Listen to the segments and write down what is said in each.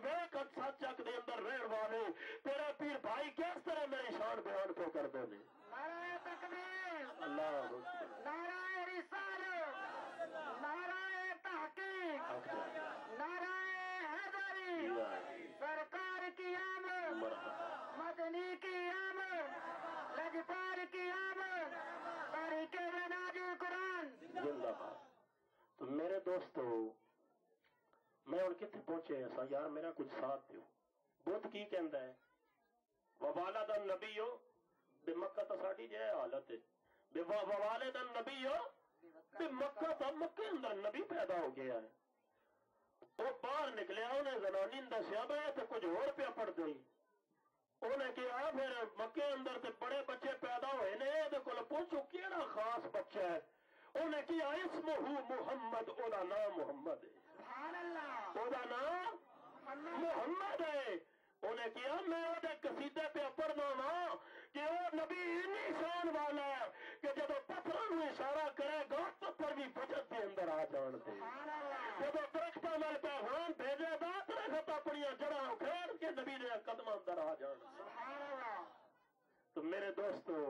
वेख सच चक दे अंदर रहने वाले तेरे पीर भाई किस तरह मेरी शान बयान क्यों करते हैं। नाराए तकबीर, अल्लाह, नाराए रिसालत, नाराए तहकीक, नाराए हैदरी, सरकार की आमद, मदनी की आमद, लजपाल की आमद, तारीके नाजुल कुरान जिंदाबाद। तो मेरे दोस्तों मैं और कितने पहुंचे हैं यार, मेरा कुछ साथ दो। बुद्ध की कहता है ववाला दा नबी हो बे मक्का तो साड़ी जे हालत है बे ववाले दा नबी हो बे मक्का तो मक्के अंदर नबी पैदा हो गया है। वो बाहर निकलिया उन्हें जनानी ने दसिया बे तो कुछ होर पिया पड़ गई। उन्हें कहा फिर मक्के अंदर ते बड़े बच्चे पैदा हुए ने ये को पूछो केड़ा खास बच्चा है। उन्हें किया इसमहू मुहम्मद, ओदा नाम मुहम्मद है। ओदा नाम मुहम्मद है। उन्हें किया मैं ओदे कसीदे पे पढ़ना वा कि वो नबी इन्नी शान वाला है कि जब पत्थरों में इशारा करेगा तो पर भी बचत के अंदर आ जानते। जब दरख्तों में पैगाम भेजेगा दरख्त अपनी जड़ा उखेड़ के नबी ने कदम अंदर आ जान। तो मेरे दोस्तों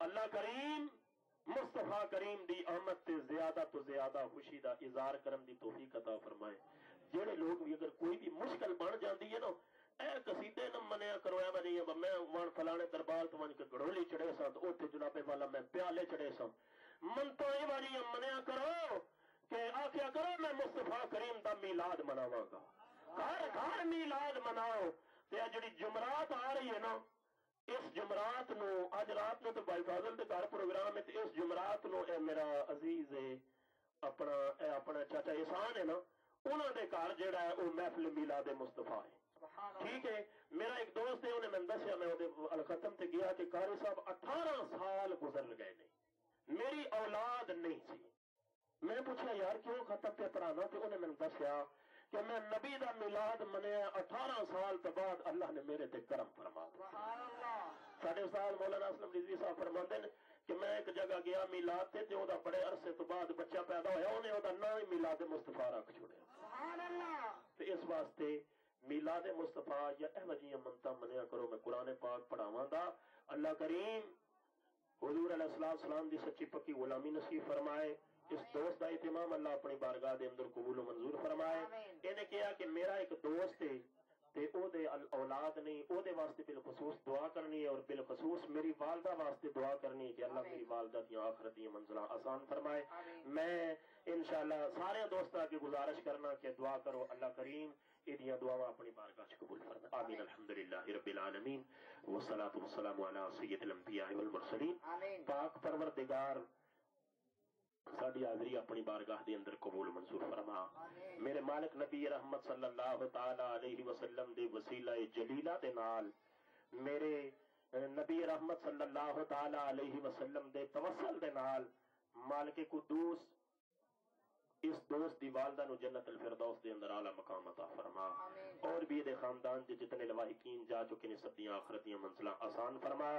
अल्लाह करीम मुस्तफा करीम दी आमद से ज्यादा तो ज्यादा खुशी का इजहार करने की तौफीक अता फरमाए। जेड़े लोग भी अगर कोई भी मुश्किल बन जाती है ना ए कसीदे न मनिया करो नहीं मैं वन फलाने दरबार तो मन के गड़ोली चढ़े सा उथे जनाबे वाला मैं प्याले चढ़े सा मन तो ये वाली मनिया करो कि आख्या करो मैं मुस्तफा करीम का मीलाद मनावागा। घर घर मीलाद मनाओ। जी जुमरात आ रही है ना इस जुमरात नो अज रात नो तो भाई फाजल के घर प्रोग्राम है। इस जुमरात नो मेरा अजीज है अपना चाचा एहसान है ना उन्होंने घर जेड़ा है वो महफिल मीलाद मुस्तफा है। ठीक है मेरा एक दोस्त है उन्हें मैंने दसिया मैं अलखतम से गया कि कारी साहब 18 साल गुजर गए नहीं मेरी औलाद नहीं सी। मैं पूछा यार क्यों खत्म पे पढ़ाना तो उन्हें मैंने दसिया कि मैं नबी का मिलाद मनिया 18 साल तो बाद अल्लाह ने मेरे ते करम फरमा दिया। साढ़े उस्ताद मौलाना असलम रिजवी साहब फरमाते हैं कि मैं एक जगह गया मिलाद ते ओदा बड़े अरसे तो बाद बच्चा पैदा होया उन्हें ओदा नाम ही मिलाद मुस्तफा रख छोड़िया। तो इस वास्ते मिलाद मुस्तफा या एहो जिहियां मनता मनिया करो। मैं कुरान पाक पढ़ावांगा। अल्लाह करीम हुजूर अलैहिस्सलाम दी सच्ची पक्की गुलामी नसीब फरमाए। इस दोस्त का इत्मीम अल्लाह अपनी बारगाह के अंदर कबूल मंजूर फरमाए। इन्हें कहा कि मेरा एक दोस्त है ते ओदे औलाद नहीं ओदे वास्ते बिलखसूस दुआ करनी है और बिलखसूस मेरी वालदा वास्ते दुआ करनी है कि अल्लाह मेरी वालदा दी आखिरत दी मंजिल आसान फरमाए। मैं इंशाअल्लाह सारे दोस्तों की गुजारिश करना कि दुआ करो अल्लाह करीम इदियां दुआवां अपनी बारगाह च कबूल फरमाए। आमीन। अल्हम्दुलिल्लाहि रब्बिल आलमीन वस्सलातु वस्सलामु अला सय्यिदिल अंबिया वल मुरसलीन। पाक परवरदिगार साड़ी हाजरी अपनी बारगाह के अंदर कबूल मंजूर फरमा। मेरे मालिक नबी रहमत सल्लल्लाहु ताला अलैहि वसल्लम दे वसीला जलीला दे नाल मेरे नबी रहमत सल्लल्लाहु ताला अलैहि वसल्लम दे तवस्सल दे नाल मालिक कुद्दूस इस दोस्त दी वालदा नु जन्नत अल फिरदौस दे अंदर आला मकाम अता फरमा और भी दे खानदान के जितने लवाहिकीन जा चुके ने सब दी आखिरत दी मंजिल आसान फरमा।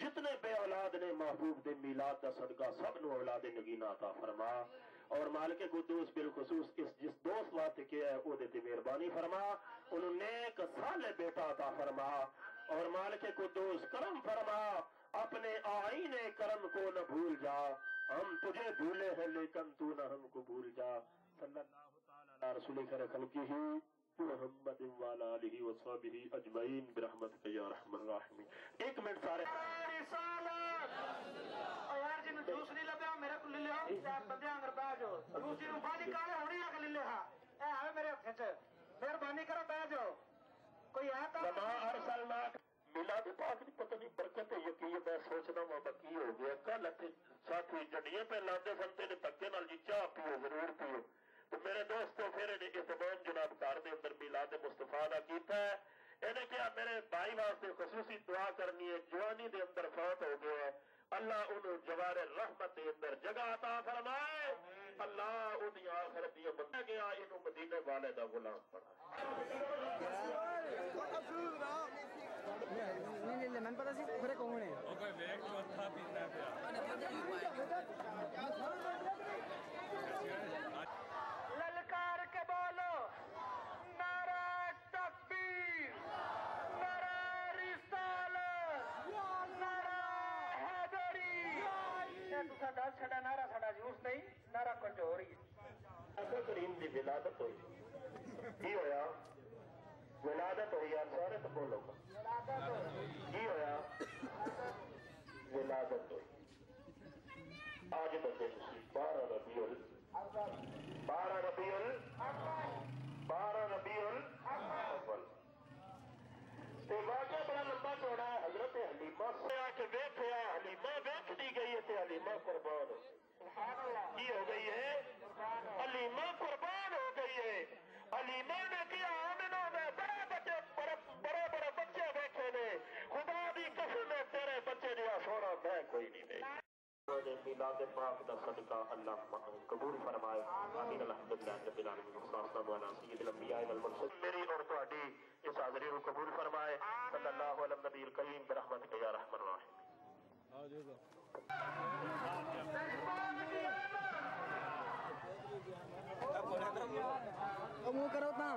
जितने बे औलाद ने महबूब दे मीलाद दा सदका सब नु औलाद नगीना अता फरमा और मालिक कुद्दूस बिलखुसूस इस जिस दोस्त वास्ते किया है ओदे ते मेहरबानी फरमा उन्हें नेक साले बेटा अता फरमा और मालिक कुद्दूस करम फरमा अपने आईने करम को न भूल जा। हम तुझे भूले हैं लेकिन तू न हमको भूल जा। सल्लल्लाहु ताला अला रसूल खल्किही मुहम्मद व अला आलिहि व सहबिही अजमईन बिरहमतिक या रहमान रहीम। एक मिनट सारे यार जिन्हें जूस नहीं लगा मेरे को ले लो यार बंदे अंदर बैठ जाओ जूस जी बानी काले होनी आके ले ले। हां ए आवे मेरे हथ च मेहरबानी करो बैठ जाओ कोई है तो वमा अरसलना मिलाद पाक की पता नहीं बरकत है यकीन मैं सोचदा हूं बाकी हो गया कल साथी जड़ियां पे लाते संते ने धक्के नाल जी चाह पियो जरूर पियो। तो मेरे दोस्तों फिर इतमाम जनाब घर के अंदर मिलाद मुस्तफा का कीता है। इन्हें क्या मेरे भाई वास्ते खसूसी दुआ करनी है जवानी के अंदर फौत हो गया है अल्लाह उन्होंने जवारे रहमत के अंदर जगह अता फरमाए। अल्लाह उन्हें आखिरत दी बंदा गया इन्हों मदीने वाले दा गुलाम बना। नहीं मैंने पता सी फिर कौन है ओके वेग चौथा पीना पे ललकार के बोलो नारा دس چھڑا نعرہ ساڈا جوس نہیں نعرہ کچھ ہو رہی ہے کریم دی ولادت ہوئی کی ہویا ولادت ہوئی یار سارے تو بولو کی ہویا ولادت ہوئی آج بندے 12 ربیع الاول تے واقعہ بڑا لمبا چوڑا ہے حضرت حلیمہ سے آ کے ویکھیا حلیمہ ویکھ دی گئی ہے تے حلیمہ قربان کی ہو گئی ہے حلیمہ قربان ہو گئی ہے حلیمہ نے کیا آمنہ میں بڑے بچے ویکھے نے خدا دی قسم ہے تیرے بچے دیا سونا میں کوئی نہیں دیکھ میلاد پاک دا صدقہ اللہ قبول فرمائے آمین الحمدللہ رب العالمین والصلاۃ والسلام علی سید الانبیاء والمرسلین میری اور تہاڈی اس حاضری کو قبول فرمائے صلی اللہ علی النبی الکریم برحمتک یا رحمن الرحیم منہ کرو نا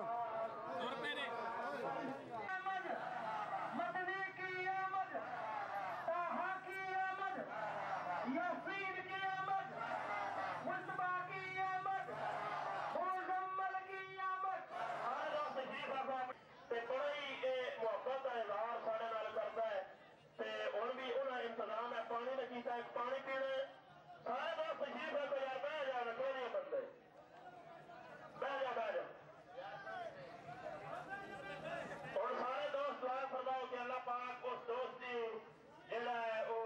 مدنی کی آمد طٰہٰ کی آمد یاسین کی آمد مصطفیٰ کی آمد مزمل کی آمد تے بڑی محبت کا اظہار سارے نال کرتا ہے تے ہن بھی انہاں انتظام ہے پانی نے کیتا ایک پانی پینے سارے دوست تشریف ہے تو یار بہ جانا کوئی نہیں بندے بہ جا اور سارے دوست دعا فرماؤ کہ اللہ پاک اس دوست کی جڑا ہے وہ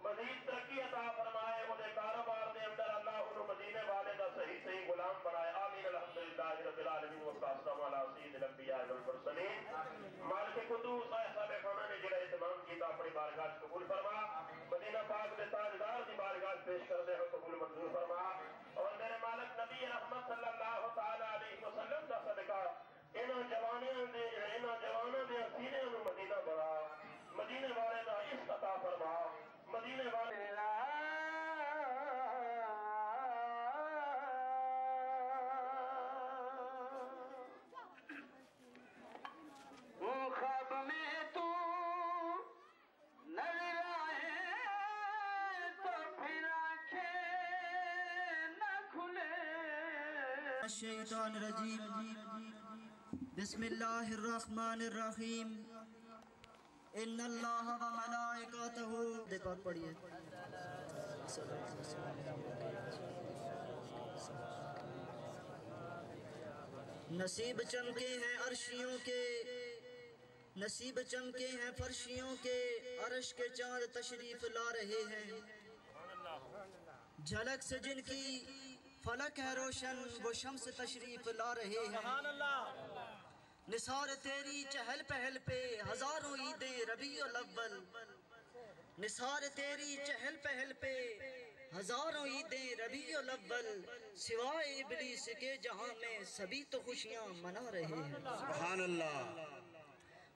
مزید ترقی عطا فرمائے وہ کاروبار دے اندر اللہ انہوں مدینے والے کا صحیح غلام بنائے آمین الحمدللہ رب العالمین والسلام علی سید الانبیاء والمرسلین مالک قدوس صاحب خانہ نے جڑا اہتمام کیتا اپنی بارگاہ قبول فرما مدینہ پاک کے تاجدار کی بارگاہ پیش کرتے ہو قبول منظور فرما اور میرے مالک نبی رحمت صلی اللہ تعالی علیہ وسلم کا صدقہ انہاں جوانیاں دے سینے نوں مدینہ بنا مدینے والے دا عشق عطا فرما مدینے والے خواب میں تو نظر آئے تو پھر آنکھیں نہ کھلے الشیطان الرجیم بسم اللہ الرحمن الرحیم ان اللہ و ملائکتہ دے پاک پڑھیے نصیب چمکے ہیں عرشیوں کے نصیب چمکے ہیں فرشیوں کے عرش کے چاند تشریف لا رہے ہیں جھلک سے جن کی فلک ہے روشن وہ شمس تشریف لا رہے ہیں نثار تیری چہل پہل پہ ہزاروں عیدیں ربیع الاول نثار تیری چہل پہل پہ ہزاروں عیدیں ربیع الاول سوائے ابلیس کے جہاں میں سبھی تو خوشیاں منا رہے ہیں سبحان اللہ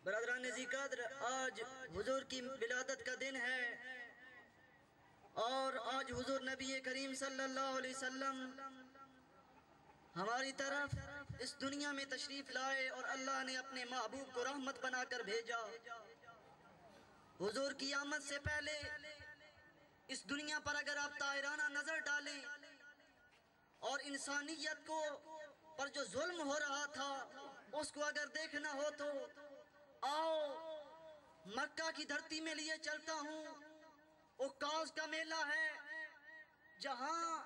برادران ذی قدر آج حضور کی ولادت کا دن ہے اور آج حضور نبی کریم صلی اللہ علیہ وسلم ہماری طرف اس دنیا میں تشریف لائے اور اللہ نے اپنے محبوب کو رحمت بنا کر بھیجا حضور کی آمد سے پہلے اس دنیا پر اگر آپ طاہرانہ نظر ڈالیں اور انسانیت کو پر جو ظلم ہو رہا تھا اس کو اگر دیکھنا ہو تو آؤ مکہ کی دھرتی میں لیے چلتا ہوں عکاظ کا میلہ ہے جہاں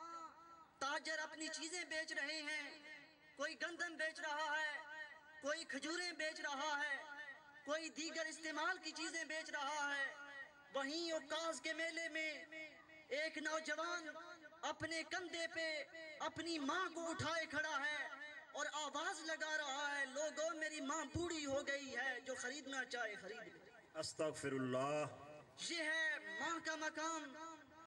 تاجر اپنی چیزیں بیچ رہے ہیں کوئی گندم بیچ رہا ہے کوئی کھجوریں بیچ رہا ہے کوئی دیگر استعمال کی چیزیں بیچ رہا ہے وہیں عکاظ کے میلے میں ایک نوجوان اپنے کندھے پہ اپنی ماں کو اٹھائے کھڑا ہے اور آواز لگا رہا ہے لوگوں میری ماں بوڑھی ہو گئی ہے جو خریدنا چاہے خرید لے استغفر اللہ یہ ہے ماں کا مقام